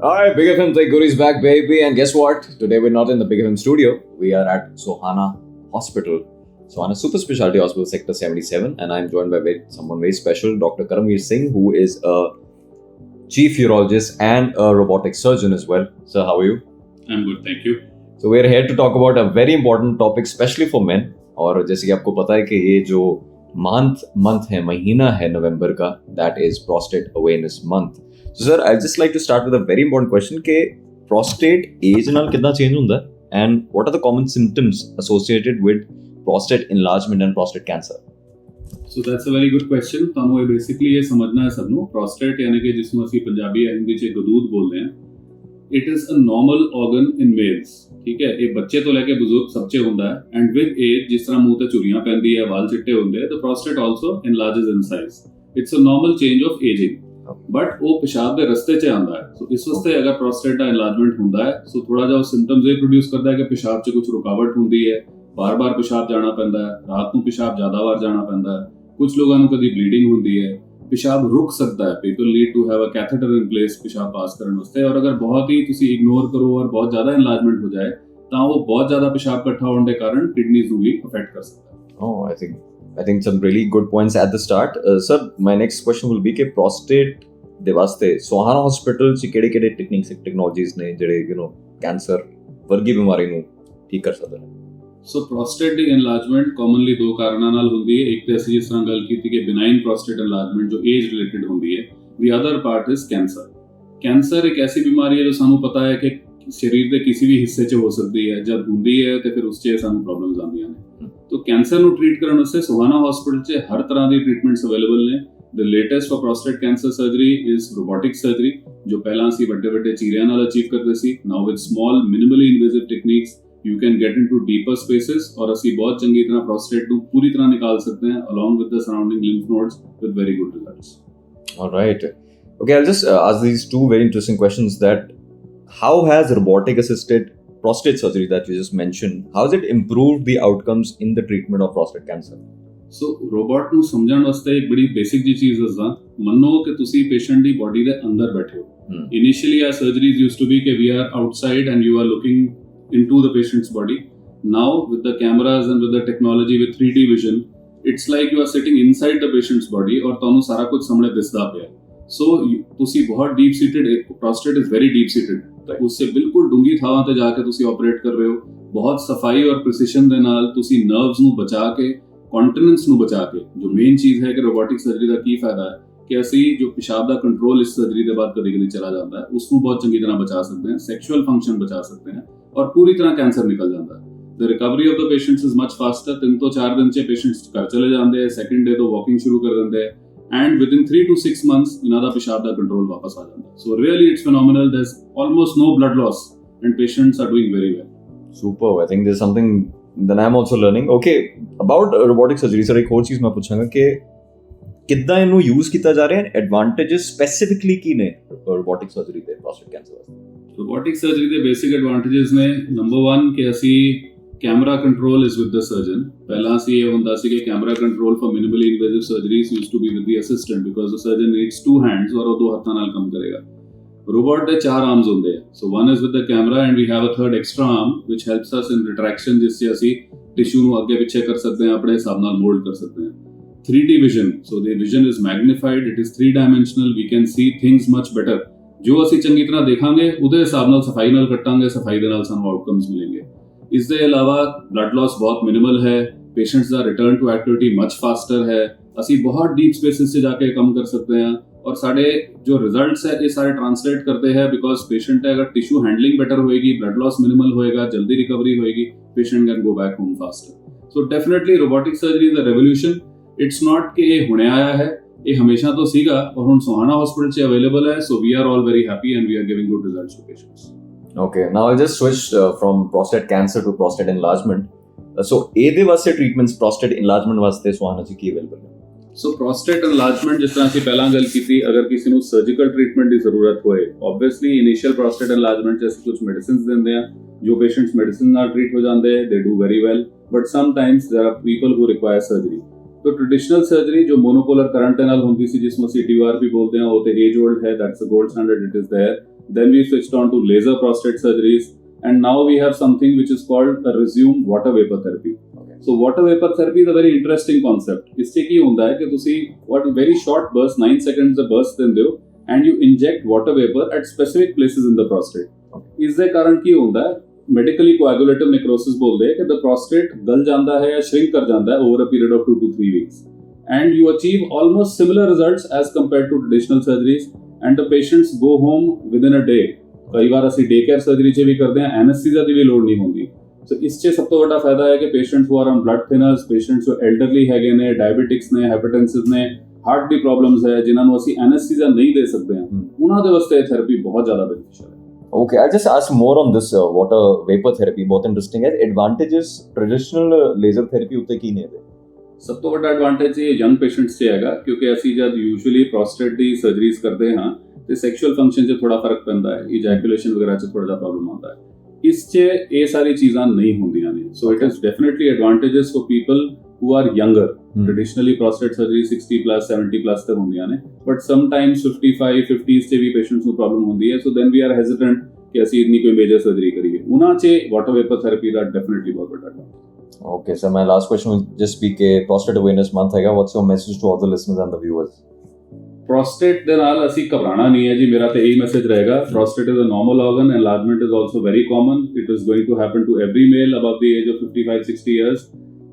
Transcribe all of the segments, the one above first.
Alright, Big FM Tech Guru is back, baby. And guess what? Today we're not in the Big FM studio. We are at Sohana Hospital, Sohana Super Specialty Hospital, Sector 77. And I'm joined by someone very special, Dr. Karamveer Singh, who is a chief urologist and a robotic surgeon as well. Sir, how are you? I'm good, thank you. So we're here to talk about a very important topic, especially for men. और जैसे कि आपको पता है कि ये जो month है, महीना है नवंबर का, that is prostate awareness month. So sir, I'd just like to start with a very important question कि prostate age ਨਾਲ ਕਿੱਦਾਂ change ਹੁੰਦਾ ਹੈ and what are the common symptoms associated with prostate enlargement and prostate cancer? So that's a very good question. ਤੁਹਾਨੂੰ ਇਹ basically ਇਹ ਸਮਝਣਾ ਹੈ ਸਭ ਨੂੰ prostate ਯਾਨੀ ਕਿ ਜਿਸ ਨੂੰ ਅਸੀਂ ਪੰਜਾਬੀ ਜਾਂ ਹਿੰਦੀ 'ਚ ਗਦੂਦ ਬੋਲਦੇ ਹਾਂ. It is a normal organ in males. ਠੀਕ ਹੈ, ਇਹ ਬੱਚੇ ਤੋਂ ਲੈ ਕੇ ਬਜ਼ੁਰਗ ਸਭ 'ਚ ਹੁੰਦਾ ਹੈ and with age ਜਿਸ ਤਰ੍ਹਾਂ ਮੂੰਹ ਤੇ ਝੁਰੀਆਂ ਪੈਂਦੀ ਹੈ, ਵਾਲ ਚਿੱਟੇ ਹੁੰਦੇ ਹੈ, the prostate also enlarges in size. It's a normal change of aging. But ਉਹ ਪਿਸ਼ਾਬ ਦੇ ਰਸਤੇ 'ਚ ਆਉਂਦਾ ਹੈ. ਸੋ ਇਸ ਵਾਸਤੇ ਅਗਰ ਪ੍ਰੋਸਟੇਟ ਦਾ ਇਨਲਾਰਜਮੈਂਟ ਹੁੰਦਾ ਹੈ ਸੋ ਥੋੜਾ ਜਿਹਾ ਉਹ ਸਿੰਪਟਮਸ ਇਹ ਪ੍ਰੋਡਿਊਸ ਕਰਦਾ ਹੈ ਕਿ ਪਿਸ਼ਾਬ 'ਚ ਕੁਝ ਰੁਕਾਵਟ ਹੁੰਦੀ ਹੈ, ਬਾਰ-ਬਾਰ ਪਿਸ਼ਾਬ ਜਾਣਾ ਪੈਂਦਾ ਹੈ, ਰਾਤ ਨੂੰ ਪਿਸ਼ਾਬ ਜ਼ਿਆਦਾ ਵਾਰ ਜਾਣਾ ਪੈਂਦਾ ਹੈ, ਕੁਝ ਲੋਕਾਂ ਨੂੰ ਕਦੀ ਬਲੀਡਿੰਗ ਹੁੰਦੀ ਹੈ, ਪਿਸ਼ਾਬ ਰੁਕ ਸਕਦਾ ਹੈ, people need to have a catheter in place ਪਿਸ਼ਾਬ ਪਾਸ ਕਰਨ ਵਾਸਤੇ, ਔਰ ਅਗਰ ਬਹੁਤ ਹੀ ਤੁਸੀਂ ਇਗਨੋਰ ਕਰੋ ਔਰ ਬਹੁਤ ਜ਼ਿਆਦਾ ਇਨਲਾਰਜਮੈਂਟ ਹੋ ਜਾਏ ਤਾਂ ਉਹ ਬਹੁਤ ਜ਼ਿਆਦਾ ਪਿਸ਼ਾਬ ਇਕੱਠਾ ਹੋਣ ਦੇ ਕਾਰਨ ਕਿਡਨੀਜ਼ ਨੂੰ ਵੀ ਅਫੈਕਟ ਕਰ ਸਕਦਾ ਹੈ. Oh, I think some really good points at the start. Sir, my next question will be ਕਿ prostate ਦੇ ਵਾਸਤੇ ਸੋਹਾਣਾ ਹਸਪੀਟਲ 'ਚ ਕਿਹੜੇ ਟੈਕਨੋਲੋਜੀਜ਼ ਨੇ ਜਿਹੜੇ ਕੈਂਸਰ ਵਰਗੀ ਬਿਮਾਰੀ ਨੂੰ ਠੀਕ ਕਰ ਸਕਦੇ ਨੇ? ਸੋ ਪ੍ਰੋਸਟੇਟ ਦੀ ਇਨਲਾਰਜਮੈਂਟ ਕਾਮਨਲੀ ਦੋ ਕਾਰਨਾਂ ਨਾਲ ਹੁੰਦੀ ਹੈ. ਇੱਕ ਤੇ ਅਸੀਂ ਜਿਸ ਤਰ੍ਹਾਂ ਗੱਲ ਕੀਤੀ ਕਿ ਬਿਨਾਈਨ ਪ੍ਰੋਸਟੇਟ ਇਨਲਾਰਜਮੈਂਟ ਜੋ ਏਜ ਰਿਲੇਟਡ ਹੁੰਦੀ ਹੈ. The other part is cancer. Cancer ਇੱਕ ਐਸੀ ਬਿਮਾਰੀ ਹੈ ਜੋ ਸਾਨੂੰ ਪਤਾ ਹੈ ਕਿ ਸਰੀਰ ਦੇ ਕਿਸੇ ਵੀ ਹਿੱਸੇ 'ਚ ਹੋ ਸਕਦੀ ਹੈ. ਜਦ ਹੁੰਦੀ ਹੈ ਤੇ ਫਿਰ ਉਸ 'ਚ ਸਾਨੂੰ ਪ੍ਰੋਬਲਮਸ ਆਉਂਦੀਆਂ ਨੇ. ਤਾਂ ਕੈਂਸਰ ਨੂੰ ਟ੍ਰੀਟ ਕਰਨ ਵਾਸਤੇ ਸੋਹਾਣਾ ਹਸਪੀਟਲ 'ਚ ਹਰ ਤਰ੍ਹਾਂ ਦੀ ਟ੍ਰੀਟਮੈਂਟਸ ਅਵੇਲੇਬਲ ਨੇ. The latest for prostate cancer surgery is robotic surgery, ਜੋ ਪਹਿਲਾਂ ਅਸੀਂ ਵੱਡੇ ਚੀਰਿਆਂ ਨਾਲ ਅਚੀਵ ਕਰਦੇ ਸੀ. Now with small minimally invasive techniques you can get into deeper spaces ਔਰ ਅਸੀਂ ਬਹੁਤ ਚੰਗੀ ਤਰ੍ਹਾਂ prostate ਨੂੰ ਪੂਰੀ ਤਰ੍ਹਾਂ ਨਿਕਾਲ ਸਕਦੇ ਹਾਂ along with the surrounding lymph nodes with very good results. All right. Okay, I'll just ask these two very interesting questions. That how has robotic assisted prostate surgery that you just mentioned, how has it improved the outcomes in the treatment of prostate cancer? So robot ਨੂੰ ਸਮਝਣ ਵਾਸਤੇ ਇੱਕ ਬੜੀ basic ਜੀ ਚੀਜ਼ ਦੱਸਦਾ. ਮੰਨੋ ਕਿ ਤੁਸੀਂ ਪੇਸ਼ੈਂਟ ਦੀ ਬੋਡੀ ਦੇ ਅੰਦਰ ਬੈਠੇ ਹੋ. ਇਨੀਸ਼ੀਅਲੀ ਆ ਸਰਜਰੀਜ਼ ਯੂਜ਼ਡ ਟੂ ਬੀ ਕਿ we are outside and you are looking into the patient's body. Now with the cameras and with the technology with 3D vision it's like you are sitting inside the patient's body ਔਰ ਤੁਹਾਨੂੰ ਸਾਰਾ ਕੁਝ ਸਾਹਮਣੇ ਦਿਸਦਾ ਪਿਆ. So ਤੁਸੀਂ ਬਹੁਤ deep seated, prostate is very deep seated, ਉਸਸੇ ਬਿਲਕੁਲ ਡੂੰਗੀ ਥਾਵਾਂ ਤੇ ਜਾ ਕੇ ਤੁਸੀਂ ਆਪਰੇਟ ਕਰ ਰਹੇ ਹੋ. ਬਹੁਤ ਸਫਾਈ ਔਰ ਪ੍ਰੀਸੀਸ਼ਨ ਦੇ ਨਾਲ ਤੁਸੀਂ ਨਰਵਸ ਨੂੰ ਬਚਾ ਕੇ, ਕੰਟੀਨੈਂਸ ਨੂੰ ਬਚਾ ਕੇ. ਜੋ ਮੇਨ ਚੀਜ਼ ਹੈ ਕਿ ਰੋਬੋਟਿਕ ਸਰਜਰੀ ਦਾ ਕੀ ਫਾਇਦਾ ਹੈ ਕਿ ਅਸੀਂ ਜੋ ਪਿਸ਼ਾਬ ਦਾ ਕੰਟਰੋਲ ਇਸ ਸਰਜਰੀ ਦੇ ਬਾਅਦ ਕਦੀ ਚਲਾ ਜਾਂਦਾ ਹੈ ਉਸ ਨੂੰ ਬਹੁਤ ਚੰਗੀ ਤਰ੍ਹਾਂ ਬਚਾ ਸਕਦੇ ਹਾਂ, ਸੈਕਸ਼ੂਅਲ ਫੰਕਸ਼ਨ ਬਚਾ ਸਕਦੇ ਹਾਂ ਔਰ ਪੂਰੀ ਤਰ੍ਹਾਂ ਕੈਂਸਰ ਨਿਕਲ ਜਾਂਦਾ ਹੈ. The recovery of the patients is much faster. 3 ਤੋਂ 4 ਦਿਨ 'ਚ ਪੇਸ਼ੈਂਟਸ ਘਰ ਚਲੇ ਜਾਂਦੇ ਹੈ, ਸੈਕਿੰਡ ਡੇ ਤੋਂ ਵਾਕਿੰਗ ਸ਼ੁਰੂ ਕਰ ਦਿੰਦੇ ਹੈ ਐਂਡ ਵਿਦਿਨ 3 to 6 months ਇਹਨਾਂ ਦਾ ਪਿਸ਼ਾਬ ਦਾ ਕੰਟਰੋਲ ਵਾਪਸ ਆ ਜਾਂਦਾ ਹੈ. So really it's phenomenal. There is almost no blood loss and patients are doing very well. Super. I think there's something then I'm also learning. Okay, about robotic surgery sir, ਇੱਕ ਹੋਰ ਚੀਜ਼ ਮੈਂ ਪੁੱਛਾਂਗਾ ਕਿ ਕਿੱਦਾਂ ਇਹਨੂੰ ਯੂਜ਼ ਕੀਤਾ ਜਾ ਰਿਹਾ ਹੈ, ਐਡਵਾਂਟੇजेस ਸਪੈਸੀਫਿਕਲੀ ਕੀ ਨੇ ਰੋਬੋਟਿਕ ਸਰਜਰੀ ਦੇ ਪ੍ਰੋਸਟੇਟ ਕੈਂਸਰ ਵਾਸਤੇ? ਰੋਬੋਟਿਕ ਸਰਜਰੀ ਦੇ ਬੇਸਿਕ ਐਡਵਾਂਟੇजेस ਨੇ. ਨੰਬਰ 1 ਕਿ ਅਸੀਂ camera control is with the surgeon. ਪਹਿਲਾਂ ਅਸੀਂ ਇਹ ਹੁੰਦਾ ਸੀ ਕਿ camera control for minimally invasive surgeries used to be with the assistant because the surgeon needs 2 hands ਔਰ ਉਹ 2 ਹੱਥਾਂ ਨਾਲ ਕੰਮ ਕਰੇਗਾ. Robot ਦੇ 4 arms ਹੁੰਦੇ ਆ. So one is with the camera and we have a third extra arm which helps us in retraction, ਜਿਸ 'ਚ ਅਸੀਂ ਟਿਸ਼ੂ ਨੂੰ ਅੱਗੇ ਪਿੱਛੇ ਕਰ ਸਕਦੇ ਹਾਂ, ਆਪਣੇ ਹਿਸਾਬ ਨਾਲ ਮੋਲਡ ਕਰ ਸਕਦੇ ਹਾਂ. 3D vision, so the vision is magnified, it is 3-dimensional, we can see things much better. ਜੋ ਅਸੀਂ ਚੰਗੀ ਤਰ੍ਹਾਂ ਦੇਖਾਂਗੇ ਉਹਦੇ ਹਿਸਾਬ ਨਾਲ ਸਫਾਈ ਨਾਲ ਕੱਟਾਂਗੇ, ਸਫਾਈ ਦੇ ਨਾਲ ਸਾਨੂੰ ਆਊਟਕਮਸ ਮਿਲਣਗੇ. ਇਸ ਦੇ ਇਲਾਵਾ ਬਲੱਡ ਲਾਸ ਬਹੁਤ ਮਿਨੀਮਲ ਹੈ, ਪੇਸ਼ੈਂਟਸ ਦਾ return to activity much faster ਹੈ, ਅਸੀਂ ਬਹੁਤ ਡੀਪ ਸਪੇਸਿਸ 'ਚ ਜਾ ਕੇ ਕੰਮ ਕਰ ਸਕਦੇ ਹਾਂ ਔਰ ਸਾਡੇ ਜੋ ਰਿਜ਼ਲਟਸ ਹੈ ਇਹ ਸਾਰੇ ਟ੍ਰਾਂਸਲੇਟ ਕਰਦੇ ਹੈ ਬਿਕਾਜ਼ ਪੇਸ਼ੈਂਟ ਹੈ ਅਗਰ ਟਿਸ਼ੂ ਹੈਂਡਲਿੰਗ ਬੈਟਰ ਹੋਏਗੀ, ਬਲੱਡ ਲਾਸ ਮਿਨੀਮਲ ਹੋਏਗਾ, ਜਲਦੀ ਰਿਕਵਰੀ ਹੋਏਗੀ, patient can go back home faster. So definitely robotic surgery is a revolution. It's not ਕਿ ਇਹ ਹੁਣੇ ਆਇਆ ਹੈ, ਇਹ ਹਮੇਸ਼ਾ ਤੋਂ ਸੀਗਾ ਔਰ ਹੁਣ ਸੋਹਾਣਾ ਹਸਪੀਟਲ 'ਚ ਅਵੇਲੇਬਲ ਹੈ. So we are all very happy and we are giving good results to patients. Okay, now I'll just switch from prostate cancer to prostate enlargement. So ਇਹਦੇ ਵਾਸਤੇ ਟ੍ਰੀਟਮੈਂਟਸ prostate enlargement ਵਾਸਤੇ ਸੋਹਾਣਾ 'ਚ ਕੀ available ਹੈ? ਸੋ prostate ਇਨਲਾਰਜਮੈਂਟ ਜਿਸ ਤਰ੍ਹਾਂ ਅਸੀਂ ਪਹਿਲਾਂ ਗੱਲ ਕੀਤੀ, ਅਗਰ ਕਿਸੇ ਨੂੰ ਸਰਜੀਕਲ ਟ੍ਰੀਟਮੈਂਟ ਦੀ ਜ਼ਰੂਰਤ ਹੋਏ, ਆਬਵੀਅਸਲੀ ਇਨੀਸ਼ੀਅਲ ਪ੍ਰੋਸਟੇਟ ਇਨਲਾਰਜਮੈਂਟ 'ਚ ਅਸੀਂ ਕੁਝ ਮੈਡੀਸਿਨਸ ਦਿੰਦੇ ਹਾਂ ਜੋ ਪੇਸ਼ੈਂਟਸ ਮੈਡੀਸਿਨ ਨਾਲ ਟ੍ਰੀਟ ਹੋ ਜਾਂਦੇ, they do very well, but sometimes there are people who require surgery. तो ट्रेडिशनल सर्जरी जो मोनोपोलर करंट ਨਾਲ ਹੁੰਦੀ ਸੀ ਜਿਸ ਨੂੰ ਅਸੀਂ DORP ਬੋਲਦੇ ਹਾਂ ਉਹ ਤੇ ਏਜ 올ਡ ਹੈ, that's a gold standard, it is there. Then we switched on to laser prostate surgeries, and now we have something which is called a resumed water vapor therapy. So water vapor therapy is a very interesting concept. इससे ਕੀ ਹੁੰਦਾ ਹੈ ਕਿ ਤੁਸੀਂ what very short burst 9 seconds the burst ਦਿੰਦੇ ਹੋ and you inject water vapor at specific places in the prostate. ਇਸ ਦੇ ਕਾਰਨ ਕੀ ਹੁੰਦਾ ਹੈ medically coagulative necrosis ਬੋਲਦੇ ਹੈ ਕਿ the prostate ਗਲ ਜਾਂਦਾ ਹੈ ਜਾਂ shrink ਕਰ ਜਾਂਦਾ ਹੈ over a period of 2 to 3 weeks and you achieve almost similar results as compared to traditional surgeries and the patients go home within a day. ਕਈ ਵਾਰ ਅਸੀਂ ਡੇ ਕੇਅਰ ਸਰਜਰੀ 'ਚ ਵੀ ਕਰਦੇ ਹਾਂ, ਐਨੈਸਥੀਸੀਆ ਦੀ ਵੀ ਲੋੜ ਨਹੀਂ ਹੁੰਦੀ। ਸੋ ਇਸ 'ਚ ਸਭ ਤੋਂ ਵੱਡਾ ਫਾਇਦਾ ਹੈ ਕਿ patients who are on blood thinners, patients ਜੋ ਐਲਡਰਲੀ ਹੈਗੇ ਨੇ, ਡਾਇਬੀਟਿਕਸ ਨੇ, ਹਾਈਪਰਟੈਂਸਿਵ ਨੇ, ਹਾਰਟ ਦੀ ਪ੍ਰੋਬਲਮਸ ਹੈ ਜਿਨ੍ਹਾਂ ਨੂੰ ਅਸੀਂ ਐਨੈਸਥੀਸੀਆ ਨਹੀਂ ਦੇ ਸਕਦੇ ਹਾਂ, ਉਹਨਾਂ ਦੇ ਵਾਸਤੇ ਇਹ ਥੈਰੇਪੀ ਬਹੁਤ ਜ਼ਿਆਦਾ ਬੈਨੀਫੀਸ਼ੀਅਲ ਹੈ। Okay, I'll just ask more on this water vapor therapy. बहुत interesting है. Advantages traditional laser therapy ਉੱਤੇ ਕੀ ਨੇ? ਸਭ ਤੋਂ ਵੱਡਾ ਐਡਵਾਂਟੇਜ ਇਹ ਯੰਗ ਪੇਸ਼ੈਂਟਸ 'ਚ ਹੈਗਾ ਕਿਉਂਕਿ ਅਸੀਂ ਜਦ ਯੂਜੂਅਲੀ ਪ੍ਰੋਸਟੇਟ ਦੀ ਸਰਜਰੀਜ਼ ਕਰਦੇ ਹਾਂ ਤੇ ਸੈਕਸ਼ੂਅਲ ਫੰਕਸ਼ਨ 'ਚ ਥੋੜਾ ਫਰਕ ਪੈਂਦਾ ਹੈ, ਇਜੈਕੂਲੇਸ਼ਨ ਵਗੈਰਾ 'ਚ ਥੋੜਾ ਜਿਹਾ ਪ੍ਰੋਬਲਮ ਆਉਂਦਾ ਹੈ। ਇਸ 'ਚ ਇਹ ਸਾਰੀ ਚੀਜ਼ਾਂ ਨਹੀਂ ਹੁੰਦੀਆਂ ਨੇ। So it is definitely advantages for people who are younger. Traditionally prostate surgery 60 plus 70 plus ਤੱਕ ਹੁੰਦੀਆਂ ਨੇ, ਬਟ ਸਮਟਾਈਮਸ 55 50s 'ਚ ਵੀ ਪੇਸ਼ੈਂਟਸ ਨੂੰ ਪ੍ਰੋਬਲਮ ਹੁੰਦੀ ਹੈ। ਸੋ ਦੈਨ ਵੀ ਆਰ ਹੈਜ਼ੀਟੈਂਟ ਕਿ ਅਸੀਂ ਇੰਨੀ ਕੋਈ ਮੇਜਰ ਸਰਜਰੀ ਕਰੀਏ। ਉਹਨਾਂ 'ਚ ਵਾਟਰ ਵੇਪਰ ਥੈਰੇਪੀ ਦਾ ਡੈਫੀਨਿਟਲੀ ਬਹੁਤ ਵੱਡਾ advantage. Okay, so my last question will just be कि prostate awareness month हैगा. What's your message to all the listeners and the viewers? Prostate ਦੇ ਨਾਲ ਅਸੀਂ ਘਬਰਾਣਾ ਨਹੀਂ ਹੈ ਜੀ, ਮੇਰਾ ਤਾਂ ਇਹੀ ਮੈਸੇਜ ਰਹੇਗਾ। Prostate is a normal organ, enlargement is also very common. It is going to happen to every male above the age of 55-60 years.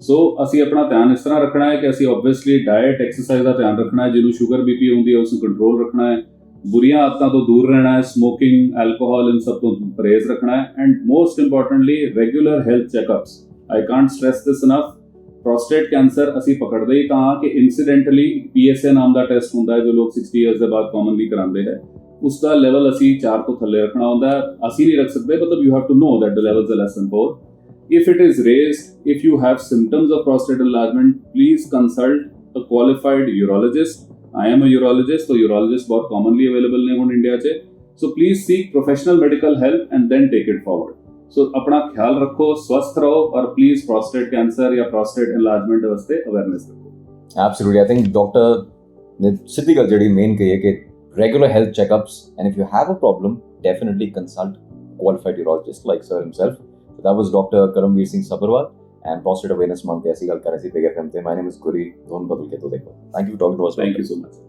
ਸੋ ਅਸੀਂ ਆਪਣਾ ਧਿਆਨ ਇਸ ਤਰ੍ਹਾਂ ਰੱਖਣਾ ਹੈ ਕਿ ਅਸੀਂ ਆਬਵੀਅਸਲੀ ਡਾਇਟ, ਐਕਸਰਸਾਈਜ਼ ਦਾ ਧਿਆਨ ਰੱਖਣਾ ਹੈ। ਜਿਹਨੂੰ ਸ਼ੂਗਰ ਬੀਪੀ ਹੁੰਦੀ ਹੈ ਉਸ ਨੂੰ ਕੰਟਰੋਲ ਰੱਖਣਾ ਹੈ, ਬੁਰੀਆਂ ਆਦਤਾਂ ਤੋਂ ਦੂਰ ਰਹਿਣਾ ਹੈ, ਸਮੋਕਿੰਗ, ਐਲਕੋਹਲ, ਇਨ ਸਭ ਤੋਂ ਪਰਹੇਜ਼ ਰੱਖਣਾ ਹੈ, and most importantly regular health checkups. I can't stress this enough. Prostate cancer ਅਸੀਂ ਪਕੜਦੇ ਹੀ ਤਾਂ ਕਿ ਇਨਸੀਡੈਂਟਲੀ PSA ਨਾਮ ਦਾ ਟੈਸਟ ਹੁੰਦਾ ਹੈ ਜੋ ਲੋਕ 60 ਇਅਰਸ ਦੇ ਬਾਅਦ ਕਾਮਨਲੀ ਕਰਾਉਂਦੇ ਹੈ। ਉਸ ਦਾ ਲੈਵਲ ਅਸੀਂ 4 ਤੋਂ ਥੱਲੇ ਰੱਖਣਾ ਹੁੰਦਾ ਹੈ। ਅਸੀਂ ਨਹੀਂ ਰੱਖ ਸਕਦੇ, ਮਤਲਬ you have to know that the levels are less than 4. If it is raised, if you have symptoms of prostate enlargement, please consult a qualified urologist. I am a urologist, so urologist बहुत commonly available ने ਹੁਣ India 'ਚ। So please seek professional medical help and then take it forward. So अपना ख्याल रखो, स्वस्थ रहो और प्लीज प्रोस्टेट कैंसर या प्रोस्टेट एनलार्जमेंट वास्ते अवेयरनेस रखो। Absolutely, I think डॉक्टर ने सिद्धि गल जड़ी मेन कही है कि regular health checkups, and if you have a problem, definitely consult qualified urologist like sir himself. So that was Dr. Karamveer Singh Sabharwal and Prostate Awareness Month ऐसी गल कर रहे थे Big FM पे। My name is Guri, दोनों बदल के तो देखो। Thank you for talking to us. Thank you so much.